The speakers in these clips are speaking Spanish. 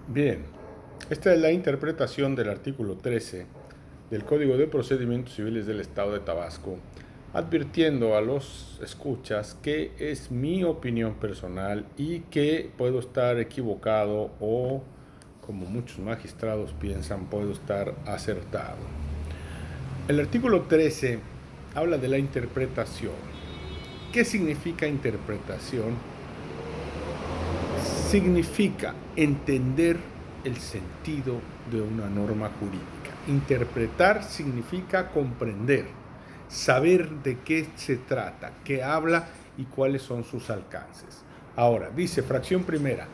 Bien, esta es la interpretación del artículo 13 del Código de Procedimientos Civiles del Estado de Tabasco, advirtiendo a los escuchas que es mi opinión personal y que puedo estar equivocado o, como muchos magistrados piensan, puedo estar acertado. El artículo 13 habla de la interpretación. ¿Qué significa interpretación? Significa entender el sentido de una norma jurídica. Interpretar significa comprender, saber de qué se trata, qué habla y cuáles son sus alcances. Ahora, dice fracción primera,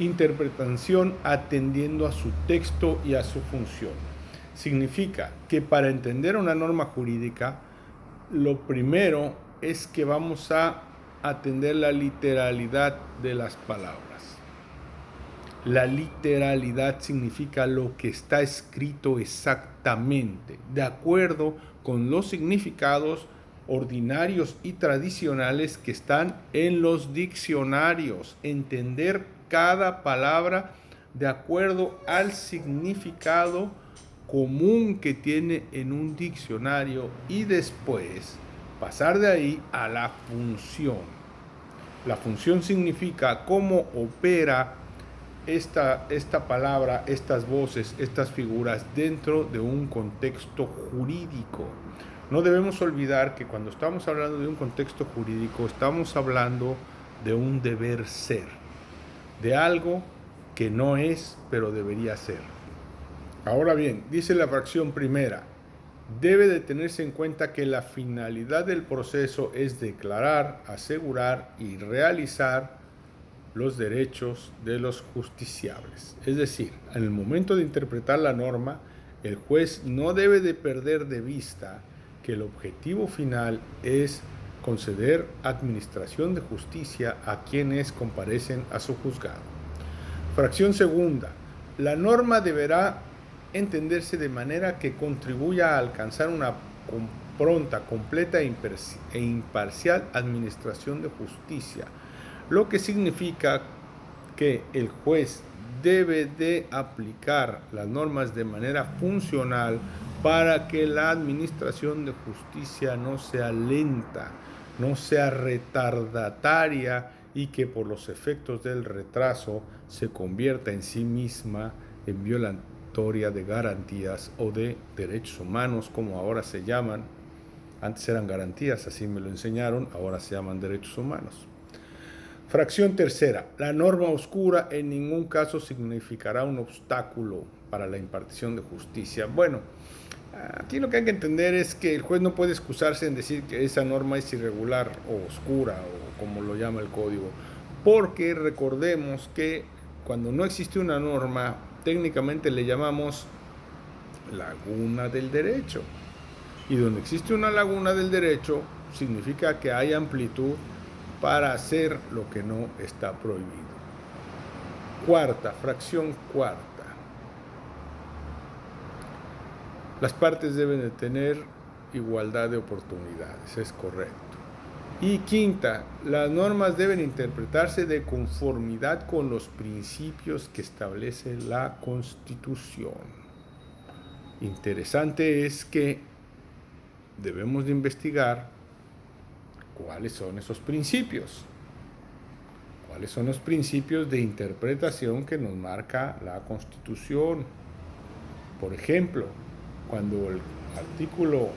interpretación atendiendo a su texto y a su función. Significa que para entender una norma jurídica, lo primero es que vamos a atender la literalidad de las palabras. La literalidad significa lo que está escrito exactamente, de acuerdo con los significados ordinarios y tradicionales que están en los diccionarios. Entender cada palabra de acuerdo al significado común que tiene en un diccionario y después pasar de ahí a la función. La función significa cómo opera esta palabra, estas voces, estas figuras dentro de un contexto jurídico. No debemos olvidar que cuando estamos hablando de un contexto jurídico, estamos hablando de un deber ser, de algo que no es, pero debería ser. Ahora bien, dice la fracción primera, debe de tenerse en cuenta que la finalidad del proceso es declarar, asegurar y realizar los derechos de los justiciables. Es decir, en el momento de interpretar la norma, el juez no debe de perder de vista que el objetivo final es conceder administración de justicia a quienes comparecen a su juzgado. Fracción segunda. La norma deberá entenderse de manera que contribuya a alcanzar una pronta, completa e imparcial administración de justicia, lo que significa que el juez debe de aplicar las normas de manera funcional para que la administración de justicia no sea lenta, no sea retardataria y que por los efectos del retraso se convierta en sí misma en violatoria de garantías o de derechos humanos, como ahora se llaman. Antes eran garantías, así me lo enseñaron, ahora se llaman derechos humanos. Fracción tercera. La norma oscura en ningún caso significará un obstáculo para la impartición de justicia. Bueno, aquí lo que hay que entender es que el juez no puede excusarse en decir que esa norma es irregular o oscura o como lo llama el código, porque recordemos que cuando no existe una norma, técnicamente le llamamos laguna del derecho. Y donde existe una laguna del derecho, significa que hay amplitud para hacer lo que no está prohibido. Cuarta, fracción cuarta. Las partes deben de tener igualdad de oportunidades, es correcto. Y quinta, las normas deben interpretarse de conformidad con los principios que establece la Constitución. Interesante es que debemos de investigar cuáles son esos principios. ¿Cuáles son los principios de interpretación que nos marca la Constitución? Por ejemplo, cuando el artículo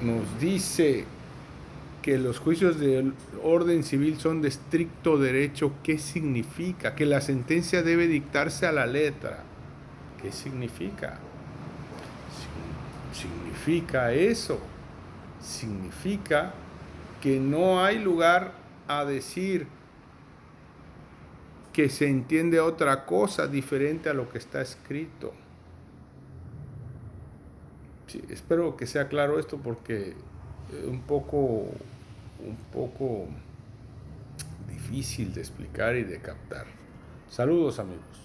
nos dice que los juicios de orden civil son de estricto derecho, ¿qué significa? Que la sentencia debe dictarse a la letra. ¿Qué significa? Significa eso. Significa que no hay lugar a decir que se entiende otra cosa diferente a lo que está escrito. Sí, espero que sea claro esto porque es un poco difícil de explicar y de captar. Saludos, amigos.